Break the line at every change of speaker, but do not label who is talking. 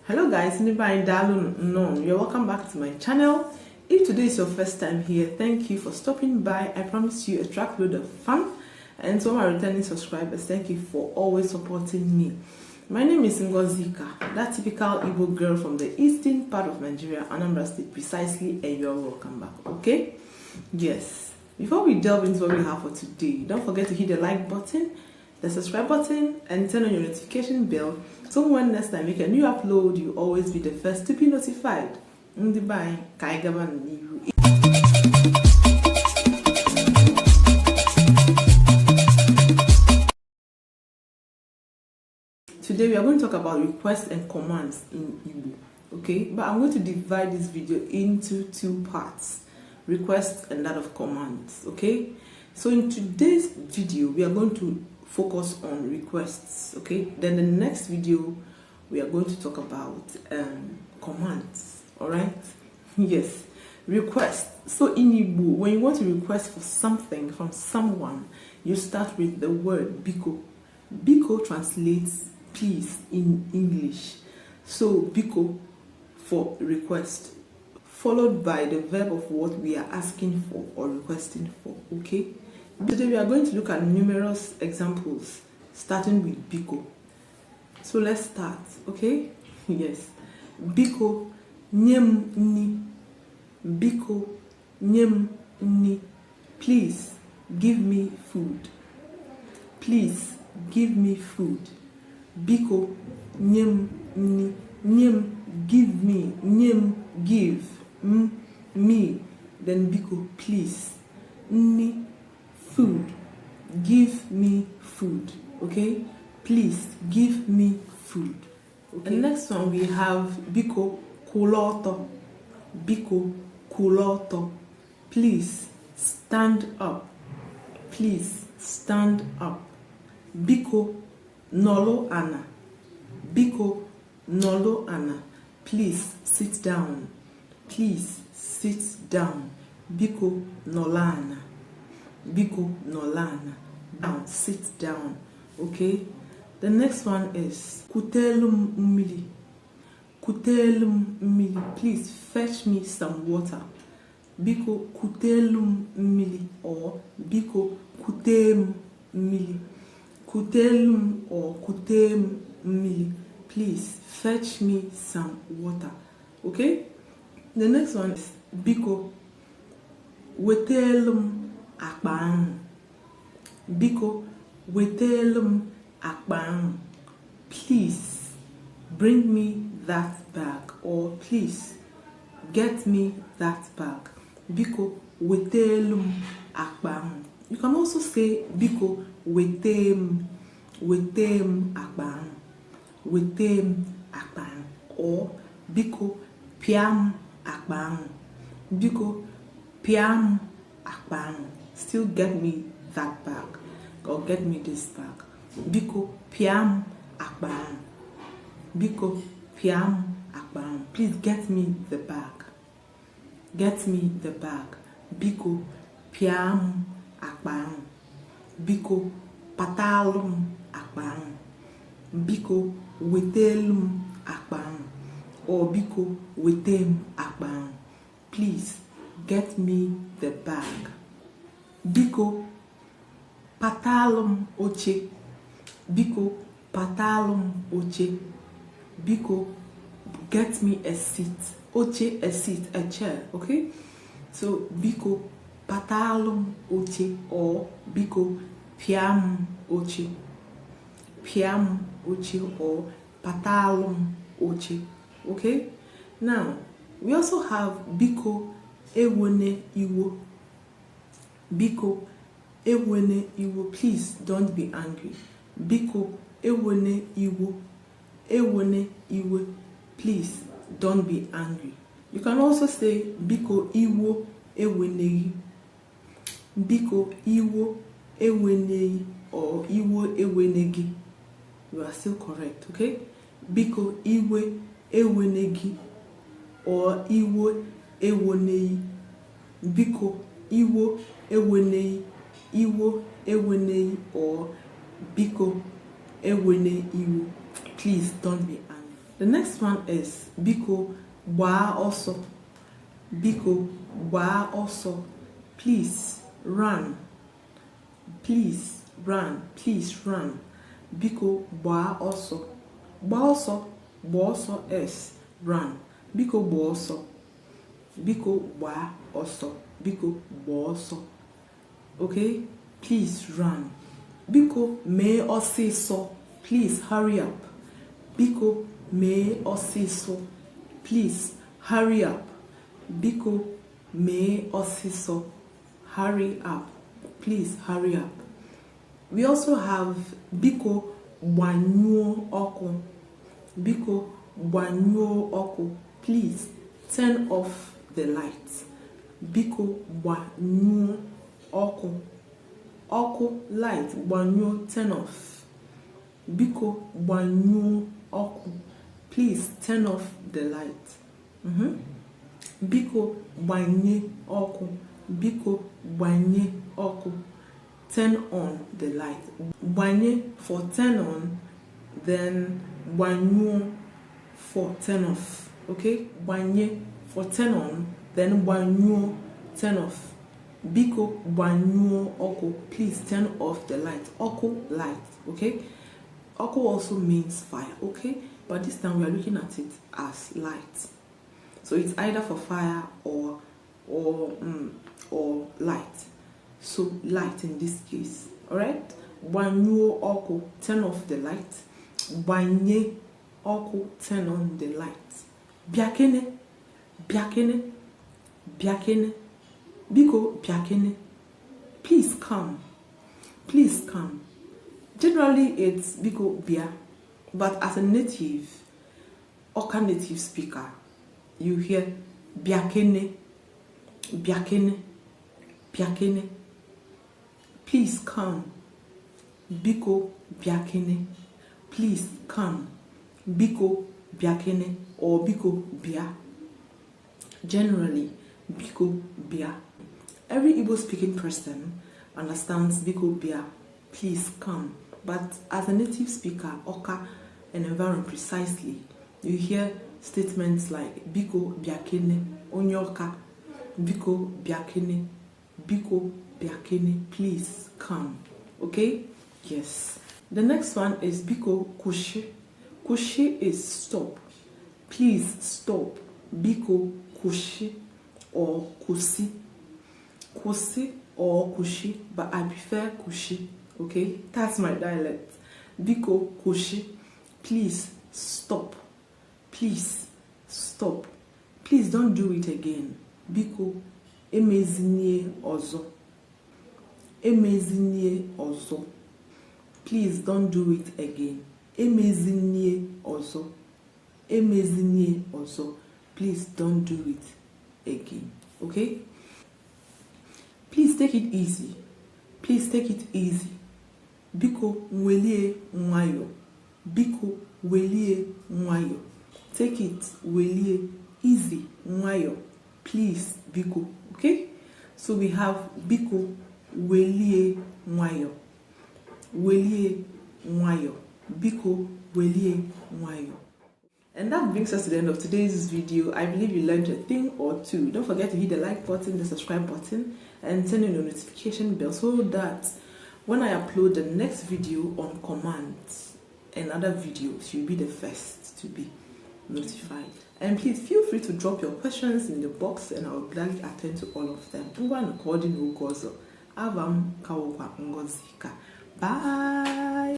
Hello guys, you're welcome back to my channel. If today is your first time here, thank you for stopping by. I promise you a trackload of fun. And to all my returning subscribers, thank you for always supporting me. My name is Ngozika, that typical Igbo girl from the eastern part of Nigeria, Anambra State precisely, and you're welcome back, okay? Yes. Before we delve into what we have for today, don't forget to hit the like button, the subscribe button, and turn on your notification bell so when next time make a new upload, you always be the first to be notified. Today we are going to talk about requests and commands in Igbo, okay? But I'm going to divide this video into two parts, requests and that of commands, okay? So in today's video, we are going to focus on requests, okay? Then the next video, we are going to talk about commands, all right? Yes, request. So in Igbo, when you want to request for something from someone, you start with the word Biko. Biko translates please in English. So Biko for request, followed by the verb of what we are asking for or requesting for, okay? Today we are going to look at numerous examples starting with Biko. So let's start, okay? Yes. Biko nyem ni. Biko nyem ni. Please give me food. Please give me food. Biko nyem ni. Nyem give me. Nyem give. Me. Then Biko please. Ni food. Give me food. Okay? Please give me food. Okay. And next one we have Biko kuloto. Biko kuloto. Please stand up. Please stand up. Biko nolo ana. Biko nolo ana. Please sit down. Please sit down. Biko nolana. Biko nolana. Down, sit down. Okay? The next one is Kutelum mili. Kutelum mili. Please fetch me some water. Biko kutelum mili or Biko kutem mili. Kutelum or kutem mili. Please fetch me some water. Okay? The next one is Biko wetelum akbang. Biko wetelum akbang. Please bring me that bag or please get me that bag. Biko wetelum akbang. You can also say Biko wetem akbang. Wetem akbang or Biko piam akbang. Biko piam akbang. Still get me that bag or get me this bag. Biko piam akbang. Biko piam akbang. Please get me the bag. Get me the bag. Biko piam akbang. Biko patalum akbang. Biko wetelum akbang or Biko wetem akbang. Please get me the bag. Biko patalum oche. Biko patalum oche. Biko get me a seat. Oche, a seat, a chair, okay? So Biko patalum oche or Biko piam oche. Piam oche or patalum oche, okay? Now, we also have Biko ewone iwo. Biko ewone iwo. Please don't be angry. Biko ewone iwo. Ewone iwo. Please don't be angry. You can also say Biko iwo ewone. Biko iwo ewone or iwo ewenegi. You are still correct, okay? Biko iwe ewenegi or iwo ewone. Biko iwo ewone. Iwo ewone or Biko ewone iwo. Please don't be angry. The next one is Biko wa also. Biko wa also. Please run. Please run. Please run. Biko wa also. Wa also is run. Biko wa also. Biko wa also. Biko wa also. Okay? Please run. Biko me osiso. Please hurry up. Biko me osiso. Please hurry up. Biko me osiso. Hurry up. Please hurry up. We also have Biko wanyo oku. Biko wanyo oku. Please turn off the light. Biko wanyo oku. Oku light. Wanyo turn off. Biko wanyo oku. Please turn off the light. Biko wanye oku. Biko wanye oku. Turn on the light. Wanye for turn on, then wanyo for turn off. Okay? Wanye for turn on, then wanyo turn off. Biko wanyo oku. Please turn off the light. Oku light. Okay? Oku also means fire. Okay? But this time we are looking at it as light. So it's either for fire or light. So light in this case. Alright? Wanyo oku, turn off the light. Wanye oku, turn on the light. Biakene, biakene, biakene. Biko biakene. Please come. Please come. Generally it's Biko bia. But as a native, Oka native speaker, you hear biakene, biakene, biakene. Please come. Biko biakene. Please come. Biko biakene or Biko bia. Generally, Biko bia. Every Igbo speaking person understands Biko bia. Please come. But as a native speaker, Oka and environment precisely, you hear statements like Biko biakene, onyoka, Biko biakene, Biko biakene, please come. Okay? Yes. The next one is Biko kushi. Kushi is stop. Please stop. Biko kushi or kusi. Kusi or kushi, but I prefer kushi. Okay? That's my dialect. Biko kushi. Please stop. Please stop. Please don't do it again. Biko emezinye ozo. Emezinye ozo. Please don't do it again. Emezinye ozo. Emezinye ozo. Please don't do it again. Okay? Please take it easy. Please take it easy. Biko welie nwayo. Biko welie nwayo. Take it welie easy nwayo. Please Biko. Okay? So we have Biko welie nwayo. Welie nwayo. Biko welie nwayo. And that brings us to the end of today's video. I believe you learned a thing or two. Don't forget to hit the like button, the subscribe button, and turn on the notification bell so that when I upload the next video on commands and other videos, you'll be the first to be notified. And please feel free to drop your questions in the box and I will gladly attend to all of them. Bye.